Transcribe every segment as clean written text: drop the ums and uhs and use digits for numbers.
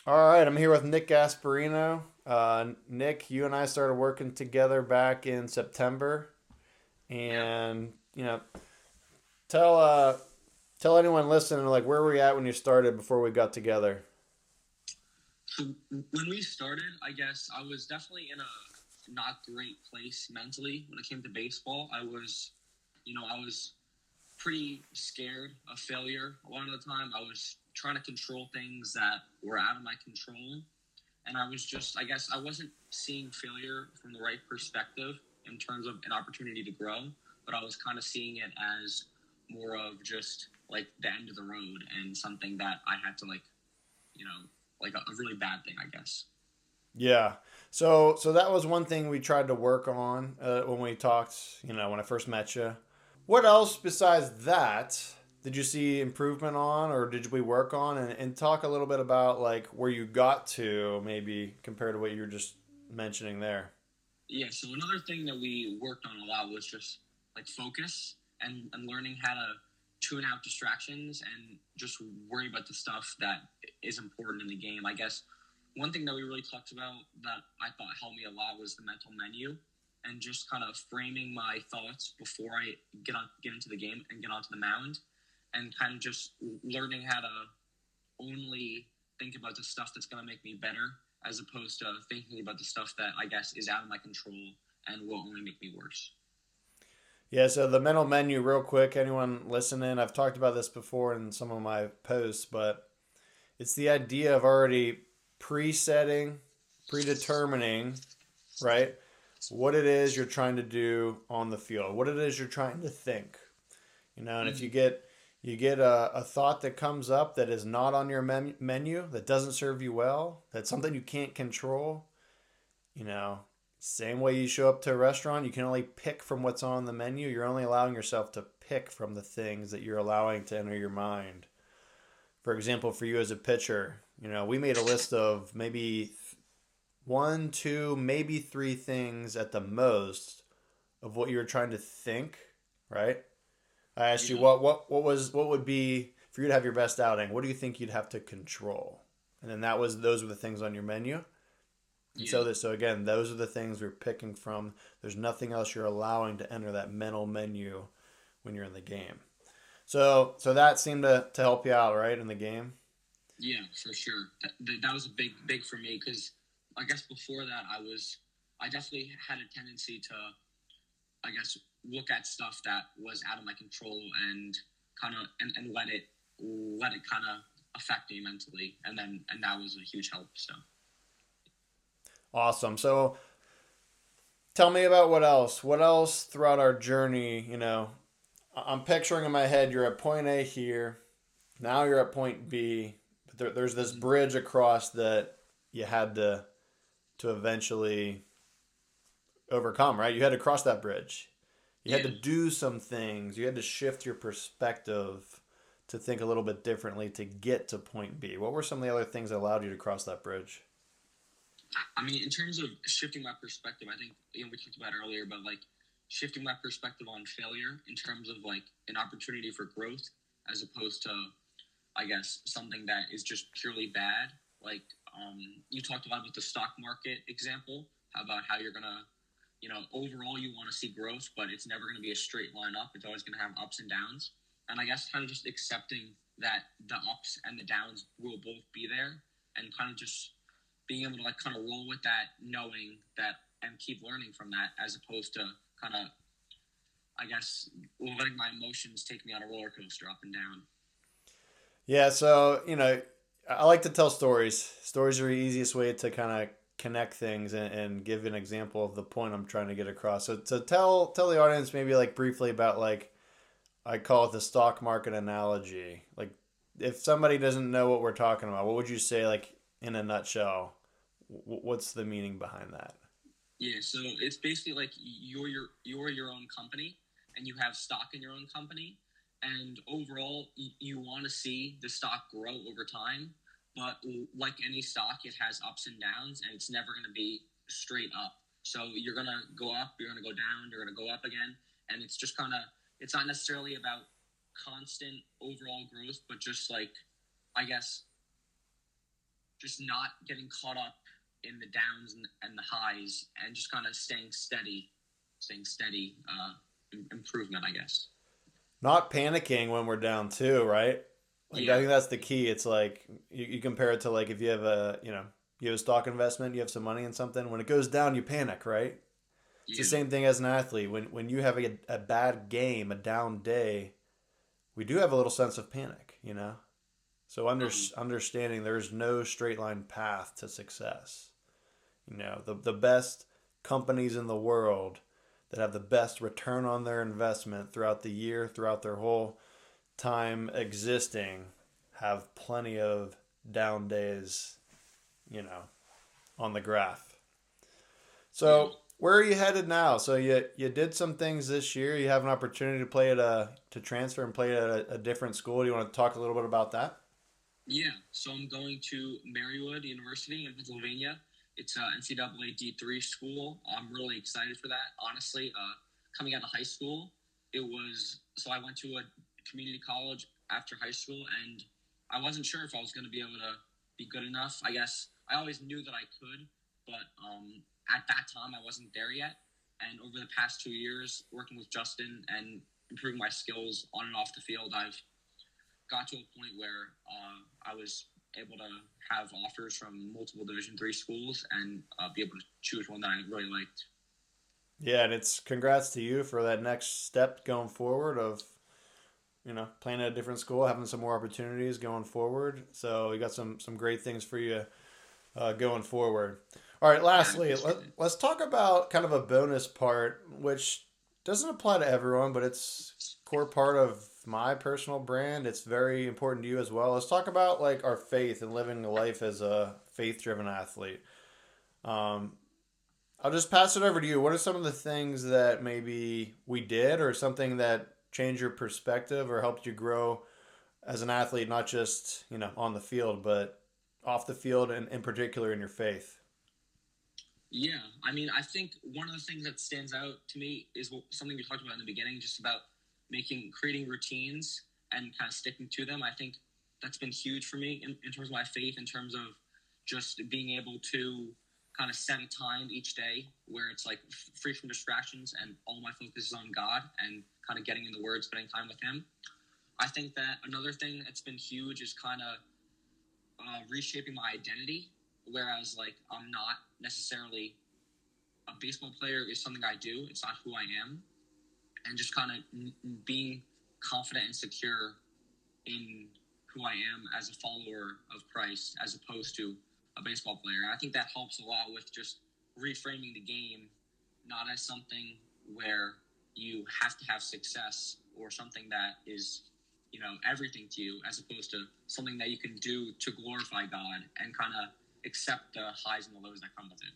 All right, I'm here with Nick Gasparino. Nick, you and I started working together back in September, Yeah. and tell anyone listening like where were you at when you started before we got together. So when we started, I guess I was definitely in a not great place mentally when it came to baseball. I was pretty scared of failure a lot of the time. I was trying to control things that were out of my control. And I was just, I guess, I wasn't seeing failure from the right perspective in terms of an opportunity to grow, but I was kind of seeing it as more of just like the end of the road and something that I had to you know, like a really bad thing, I guess. Yeah, so that was one thing we tried to work on when we talked. When I first met you. What else besides that did you see improvement on, or did we work on? And talk a little bit about like where you got to, maybe compared to what you were just mentioning there. Yeah, so another thing that we worked on a lot was just like focus and learning how to tune out distractions and just worry about the stuff that is important in the game. I guess one thing that we really talked about that I thought helped me a lot was the mental menu and just kind of framing my thoughts before I get into the game and get onto the mound and kind of just learning how to only think about the stuff that's going to make me better as opposed to thinking about the stuff that I guess is out of my control and will only make me worse. Yeah, so the mental menu, real quick, anyone listening, I've talked about this before in some of my posts, but it's the idea of already presetting, predetermining, right? What it is you're trying to do on the field, what it is you're trying to think. And if Mm-hmm. you get a thought that comes up that is not on your menu, that doesn't serve you well, that's something you can't control, you know, same way you show up to a restaurant, you can only pick from what's on the menu. You're only allowing yourself to pick from the things that you're allowing to enter your mind. For example, for you as a pitcher, we made a list of maybe one, two, maybe three things at the most of what you were trying to think, right? I asked you Yeah. what would be for you to have your best outing. What do you think you'd have to control? And then those were the things on your menu. And Yeah. so again, those are the things we're picking from. There's nothing else you're allowing to enter that mental menu when you're in the game. So that seemed to help you out, right, in the game. Yeah, for sure. That was a big for me because I guess before that I definitely had a tendency to, I guess, look at stuff that was out of my control and kind of and let it kind of affect me mentally, and that was a huge help. So. Awesome. So tell me about what else. What else throughout our journey? I'm picturing in my head you're at point A here. Now you're at point B. But there's this Mhm. bridge across that you had to eventually overcome, right? You had to cross that bridge. You had to Yeah. do some things. You had to shift your perspective to think a little bit differently to get to point B. What were some of the other things that allowed you to cross that bridge? I mean, in terms of shifting my perspective, I think we talked about it earlier, but like shifting my perspective on failure in terms of like an opportunity for growth as opposed to, I guess, something that is just purely bad. Like you talked a lot about the stock market example, about how you're gonna, overall you want to see growth, but it's never gonna be a straight line up. It's always gonna have ups and downs, and I guess kind of just accepting that the ups and the downs will both be there, and kind of just being able to like kind of roll with that, knowing that and keep learning from that, as opposed to kind of, I guess, letting my emotions take me on a roller coaster up and down. Yeah, so I like to tell stories. Stories are the easiest way to kind of connect things and give an example of the point I'm trying to get across. So tell the audience maybe like briefly about like I call it the stock market analogy. Like if somebody doesn't know what we're talking about, what would you say like in a nutshell? What's the meaning behind that? Yeah, so it's basically like you're your own company, and you have stock in your own company, and overall you want to see the stock grow over time, but like any stock, it has ups and downs, and it's never going to be straight up. So you're gonna go up, you're gonna go down, you're gonna go up again, and it's just kind of it's not necessarily about constant overall growth, but just like I guess just not getting caught up in the downs and the highs, and just kind of staying steady. Improvement, I guess. Not panicking when we're down too, right? Like I Yeah, think that's the key. It's like you compare it to like if you have a you have a stock investment, you have some money in something. When it goes down, you panic, right? It's the yeah, same thing as an athlete. When you have a bad game, a down day, we do have a little sense of panic, you know. So um, understanding there's no straight line path to success. You know, the best companies in the world that have the best return on their investment throughout the year, throughout their whole time existing, have plenty of down days, you know, on the graph. yeah. So where are you headed now? So you did some things this year. You have an opportunity to play at a to transfer and play at a different school. Do you want to talk a little bit about that? Yeah, so I'm going to Marywood University in Pennsylvania. It's a NCAA D3 school. I'm really excited for that. Honestly, coming out of high school, it was so I went to a community college after high school, and I wasn't sure if I was going to be able to be good enough. I guess I always knew that I could, but at that time I wasn't there yet. And over the past 2 years, working with Justin and improving my skills on and off the field, I've got to a point where I was able to have offers from multiple Division 3 schools and be able to choose one that I really liked. Yeah, and it's congrats to you for that next step going forward of playing at a different school, having some more opportunities going forward. So we got some great things for you going forward. All right, Yeah, I lastly, appreciate it. let's talk about kind of a bonus part, which doesn't apply to everyone, but it's core part of my personal brand. It's very important to you as well. Let's talk about like our faith and living a life as a faith-driven athlete. Um, I'll just pass it over to you. What are some of the things that maybe we did, or something that changed your perspective or helped you grow as an athlete, not just on the field, but off the field, and in particular in your faith? Yeah, I mean, I think one of the things that stands out to me is something we talked about in the beginning, just about creating routines and kind of sticking to them. I think that's been huge for me in terms of my faith, in terms of just being able to kind of set a time each day where it's like free from distractions and all my focus is on God and kind of getting in the Word, spending time with Him. I think that another thing that's been huge is kind of reshaping my identity. Whereas, like, I'm not necessarily a baseball player is something I do. It's not who I am, and just kind of being confident and secure in who I am as a follower of Christ, as opposed to a baseball player. And I think that helps a lot with just reframing the game, not as something where you have to have success or something that is, everything to you, as opposed to something that you can do to glorify God and kind of accept the highs and the lows that come with it.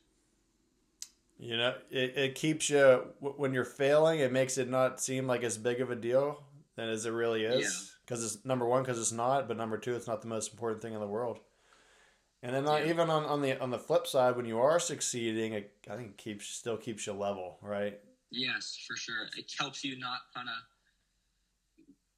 It keeps you, when you're failing, it makes it not seem like as big of a deal than as it really Yeah, is. Because it's number one, because it's not, but number two, it's not the most important thing in the world. And then yeah. even on the flip side, when you are succeeding, I think still keeps you level, right? Yes, for sure. It helps you not kind of.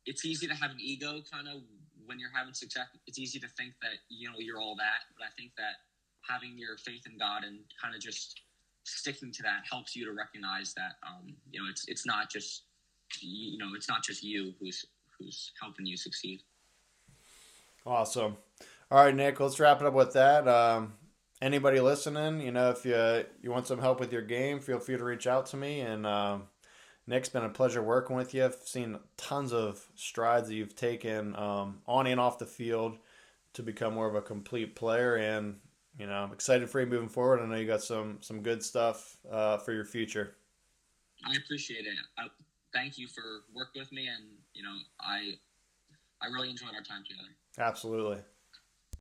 It's easy to have an ego kind of when you're having success. It's easy to think that you're all that, but I think that having your faith in God and kind of just sticking to that helps you to recognize that it's not just it's not just you who's helping you succeed. Awesome. All right, Nick, let's wrap it up with that. Anybody listening, if you want some help with your game, feel free to reach out to me. And Nick's been a pleasure working with you. I've seen tons of strides that you've taken on and off the field to become more of a complete player. And I'm excited for you moving forward. I know you got some good stuff for your future. I appreciate it. Thank you for working with me, and I really enjoyed our time together. Absolutely.